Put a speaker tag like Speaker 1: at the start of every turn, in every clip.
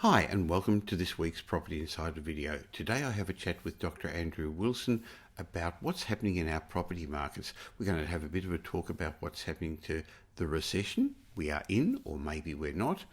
Speaker 1: Hi and welcome to this week's Property Insider video. Today I have a chat with Dr. Andrew Wilson about what's happening in our property markets. We're going to have a bit of a talk about what's happening to the recession we are in, or maybe we're not.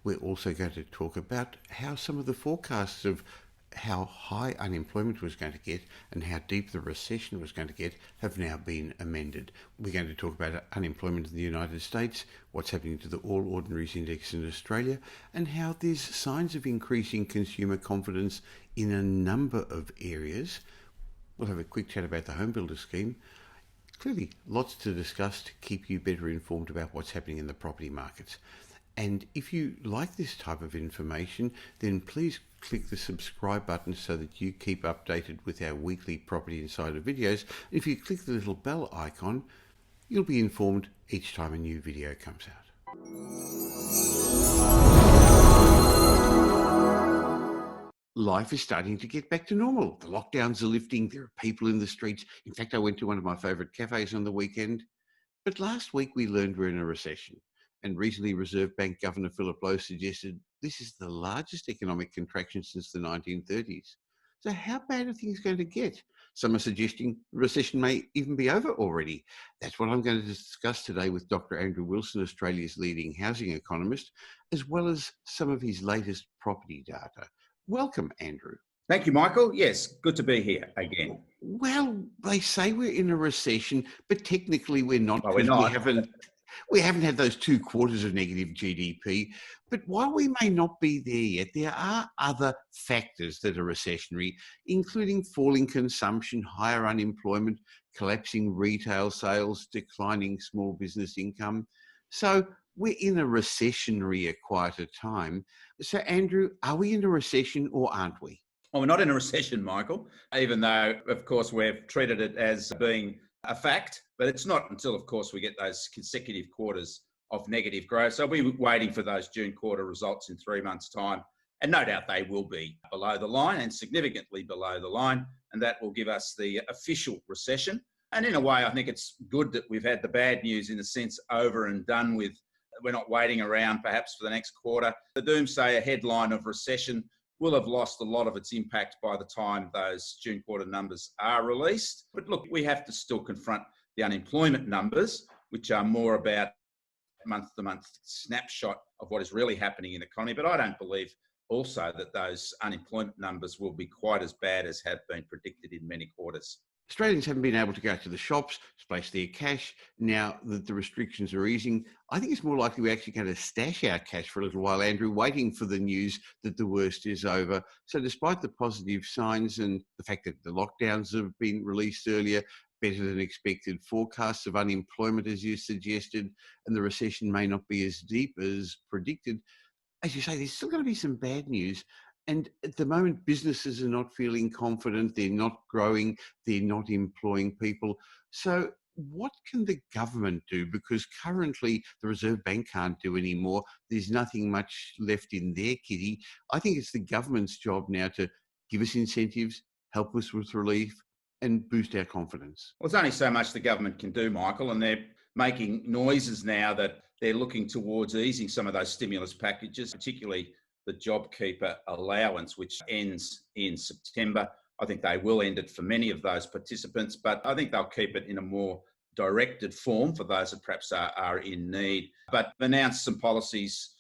Speaker 1: We're also going to talk about how some of the forecasts of how high unemployment was going to get and how deep the recession was going to get have now been amended. We're going to talk about unemployment in the United States, what's happening to the All Ordinaries Index in Australia, and how there's signs of increasing consumer confidence in a number of areas. We'll have a quick chat about the Homebuilder scheme. Clearly, lots to discuss to keep you better informed about what's happening in the property markets. And if you like this type of information, then please click the subscribe button so that you keep updated with our weekly Property Insider videos. If you click the little bell icon, you'll be informed each time a new video comes out. Life is starting to get back to normal. The lockdowns are lifting. There are people in the streets. In fact, I went to one of my favourite cafes on the weekend. But last week we learned we're in a recession. And recently Reserve Bank Governor Lowe suggested this is the largest economic contraction since the 1930s. So how bad are things going to get? Some are suggesting the recession may even be over already. That's what I'm going to discuss today with Dr. Andrew Wilson, Australia's leading housing economist, as well as some of his latest property data. Welcome, Andrew.
Speaker 2: Thank you, Michael. Yes, good to be here again.
Speaker 1: Well, they say we're in a recession, but technically we're not.
Speaker 2: Well, we're not.
Speaker 1: We haven't had those 2 quarters of negative GDP. But while we may not be there yet, there are other factors that are recessionary, including falling consumption, higher unemployment, collapsing retail sales, declining small business income. So we're in a recessionary, a quieter time. So, Andrew, are we in a recession or aren't we?
Speaker 2: Well, we're not in a recession, Michael, even though, of course, we've treated it as being a fact, but it's not until, of course, we get those consecutive quarters of negative growth. So we'll be waiting for those June quarter results in 3 months' time. And no doubt they will be below the line and significantly below the line. And that will give us the official recession. And in a way, I think it's good that we've had the bad news in a sense over and done with. We're not waiting around perhaps for the next quarter. The doomsayer headline of recession will have lost a lot of its impact by the time those June quarter numbers are released. But look, we have to still confront the unemployment numbers, which are more about month-to-month snapshot of what is really happening in the economy. But I don't believe also that those unemployment numbers will be quite as bad as have been predicted in many quarters.
Speaker 1: Australians haven't been able to go to the shops, splash their cash. Now that the restrictions are easing, I think it's more likely we're actually going to stash our cash for a little while, Andrew, waiting for the news that the worst is over. So despite the positive signs and the fact that the lockdowns have been released earlier, better than expected forecasts of unemployment, as you suggested, and the recession may not be as deep as predicted, as you say, there's still going to be some bad news. And at the moment, businesses are not feeling confident, they're not growing, they're not employing people. So what can the government do? Because currently the Reserve Bank can't do any more. There's nothing much left in their kitty. I think it's the government's job now to give us incentives, help us with relief, and boost our confidence.
Speaker 2: Well, there's only so much the government can do, Michael, and they're making noises now that they're looking towards easing some of those stimulus packages, particularly the JobKeeper allowance, which ends in September. I think they will end it for many of those participants, but I think they'll keep it in a more directed form for those that perhaps are in need. But announced some policies,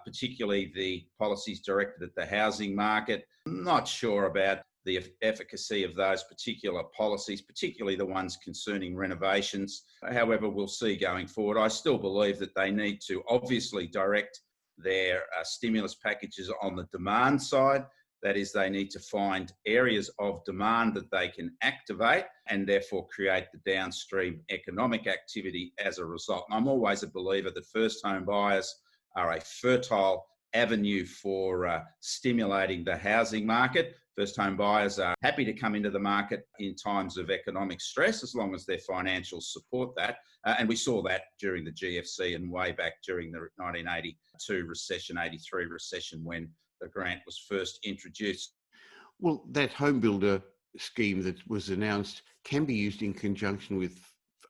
Speaker 2: particularly the policies directed at the housing market. I'm not sure about the efficacy of those particular policies, particularly the ones concerning renovations. However, we'll see going forward. I still believe that they need to obviously direct their stimulus packages on the demand side. That is, they need to find areas of demand that they can activate and therefore create the downstream economic activity as a result. And I'm always a believer that first home buyers are a fertile avenue for stimulating the housing market. First home buyers are happy to come into the market in times of economic stress as long as their financials support that. And we saw that during the GFC and way back during the 1982 recession, 83 recession, when the grant was first introduced.
Speaker 1: Well, that Homebuilder scheme that was announced can be used in conjunction with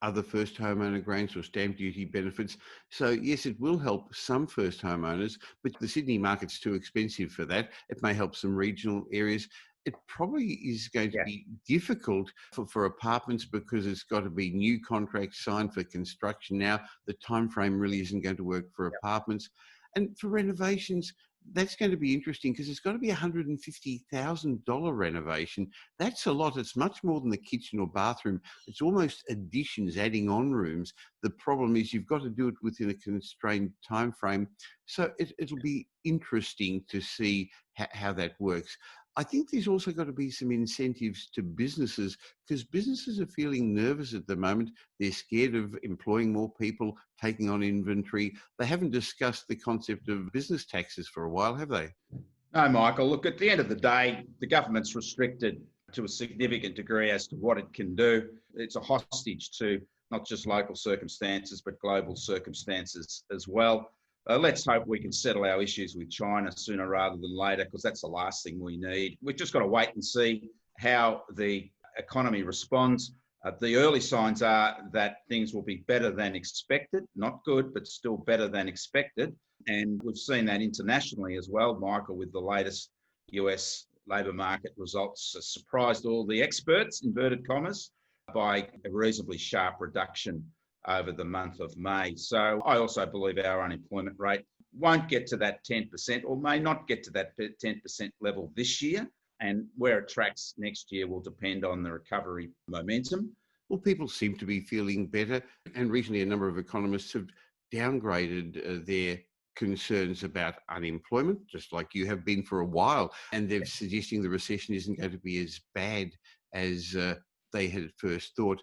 Speaker 1: other first homeowner grants or stamp duty benefits. So yes, it will help some first homeowners, but the Sydney market's too expensive for that. It may help some regional areas. It probably is going to
Speaker 2: Yeah.
Speaker 1: be difficult for apartments because it's got to be new contracts signed for construction now. The time frame really isn't going to work for apartments. And for renovations, that's going to be interesting because it's got to be a $150,000 renovation. That's a lot. It's much more than the kitchen or bathroom. It's almost additions, adding on rooms. The problem is you've got to do it within a constrained time frame. So it'll be interesting to see how that works. I think there's also got to be some incentives to businesses because businesses are feeling nervous at the moment. They're scared of employing more people, taking on inventory. They haven't discussed the concept of business taxes for a while, have they?
Speaker 2: No, Michael, look, at the end of the day, the government's restricted to a significant degree as to what it can do. It's a hostage to not just local circumstances, but global circumstances as well. Let's hope we can settle our issues with China sooner rather than later, because that's the last thing we need. We've just got to wait and see how the economy responds. The early signs are that things will be better than expected, not good, but still better than expected. And we've seen that internationally as well, Michael, with the latest US labour market results surprised all the experts, inverted commas, by a reasonably sharp reduction over the month of May. So I also believe our unemployment rate won't get to that 10% or may not get to that 10% level this year. And where it tracks next year will depend on the recovery momentum.
Speaker 1: Well, people seem to be feeling better. And recently, a number of economists have downgraded their concerns about unemployment, just like you have been for a while. And they're suggesting the recession isn't going to be as bad as they had at first thought.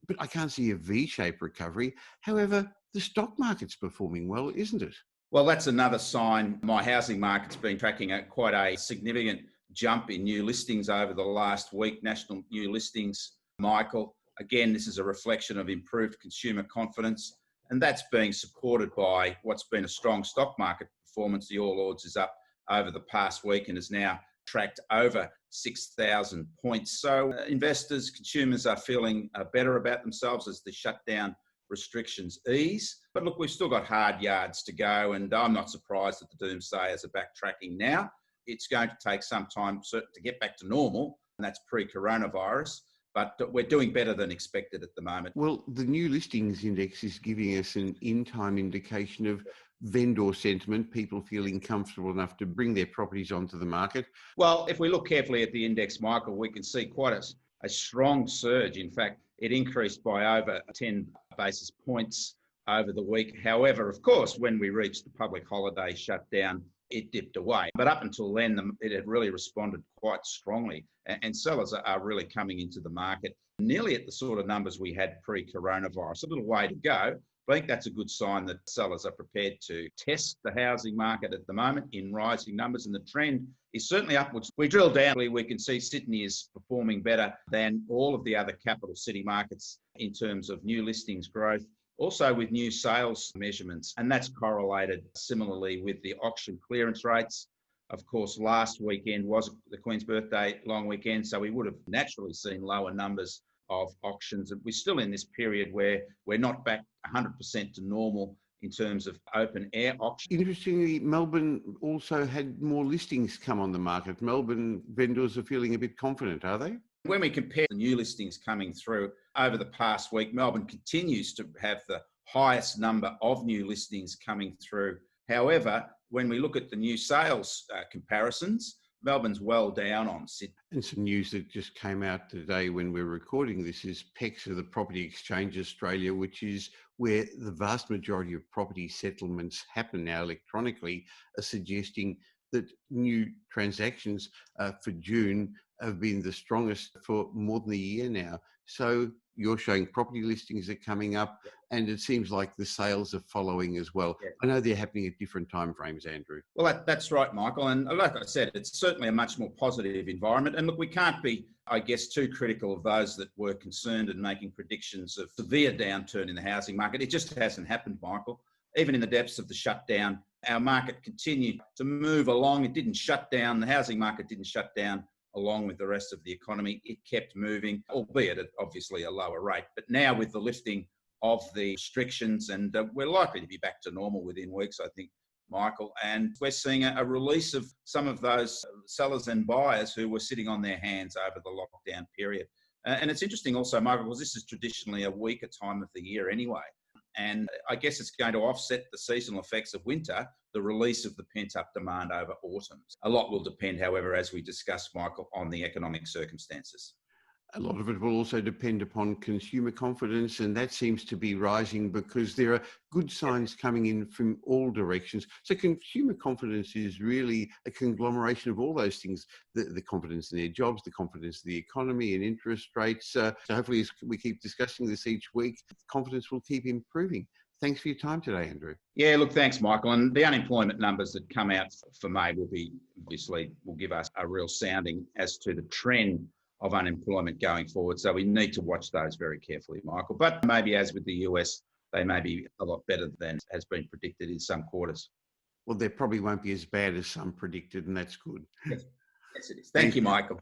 Speaker 1: But I can't see a V-shaped recovery. However, the stock market's performing well, isn't it?
Speaker 2: Well, that's another sign. My housing market's been tracking quite a significant jump in new listings over the last week, national new listings, Michael. Again, this is a reflection of improved consumer confidence, and that's being supported by what's been a strong stock market performance. The All Ords is up over the past week and has now tracked over 6,000 points. So investors, consumers are feeling better about themselves as the shutdown restrictions ease. But look, we've still got hard yards to go, and I'm not surprised that the doomsayers are backtracking now. It's going to take some time to get back to normal, and that's pre-coronavirus. But we're doing better than expected at the moment.
Speaker 1: Well, the new listings index is giving us an in-time indication of vendor sentiment, people feeling comfortable enough to bring their properties onto the market.
Speaker 2: Well, if we look carefully at the index, Michael, we can see quite a strong surge. In fact, it increased by over 10 basis points over the week. However, of course, when we reached the public holiday shutdown, it dipped away. But up until then, it had really responded quite strongly. And sellers are really coming into the market nearly at the sort of numbers we had pre-coronavirus. A little way to go. I think that's a good sign that sellers are prepared to test the housing market at the moment in rising numbers, and the trend is certainly upwards. We drill down, we can see Sydney is performing better than all of the other capital city markets in terms of new listings growth, also with new sales measurements, and that's correlated similarly with the auction clearance rates. Of course, last weekend was the Queen's Birthday long weekend, so we would have naturally seen lower numbers of auctions. We're still in this period where we're not back 100% to normal in terms of open air auctions.
Speaker 1: Interestingly, Melbourne also had more listings come on the market. Melbourne vendors are feeling a bit confident, are they?
Speaker 2: When we compare the new listings coming through over the past week, Melbourne continues to have the highest number of new listings coming through. However, when we look at the new sales comparisons, Melbourne's well down on Sydney.
Speaker 1: And some news that just came out today when we're recording this is PEXA, the Property Exchange Australia, which is where the vast majority of property settlements happen now electronically, are suggesting that new transactions for June have been the strongest for more than a year now. So you're showing property listings are coming up, and it seems like the sales are following as well.
Speaker 2: Yeah.
Speaker 1: I know they're happening at different timeframes, Andrew.
Speaker 2: Well, that's right, Michael. And like I said, it's certainly a much more positive environment. And look, we can't be, I guess, too critical of those that were concerned and making predictions of severe downturn in the housing market. It just hasn't happened, Michael. Even in the depths of the shutdown, our market continued to move along. It didn't shut down. The housing market didn't shut down along with the rest of the economy. It kept moving, albeit at obviously a lower rate. But now with the lifting of the restrictions, and we're likely to be back to normal within weeks, I think, Michael, and we're seeing a release of some of those sellers and buyers who were sitting on their hands over the lockdown period. And it's interesting also, Michael, because this is traditionally a weaker time of the year anyway. And I guess it's going to offset the seasonal effects of winter, the release of the pent-up demand over autumn. A lot will depend, however, as we discussed, Michael, on the economic circumstances.
Speaker 1: A lot of it will also depend upon consumer confidence, and that seems to be rising because there are good signs coming in from all directions. So consumer confidence is really a conglomeration of all those things, the confidence in their jobs, the confidence in the economy and interest rates. So hopefully as we keep discussing this each week, confidence will keep improving. Thanks for your time today, Andrew.
Speaker 2: Yeah, look, thanks, Michael. And the unemployment numbers that come out for May will give us a real sounding as to the trend of unemployment going forward. So we need to watch those very carefully, Michael. But maybe as with the US, they may be a lot better than has been predicted in some quarters.
Speaker 1: Well, they probably won't be as bad as some predicted, and that's good.
Speaker 2: Yes, it is. Thank you, Michael.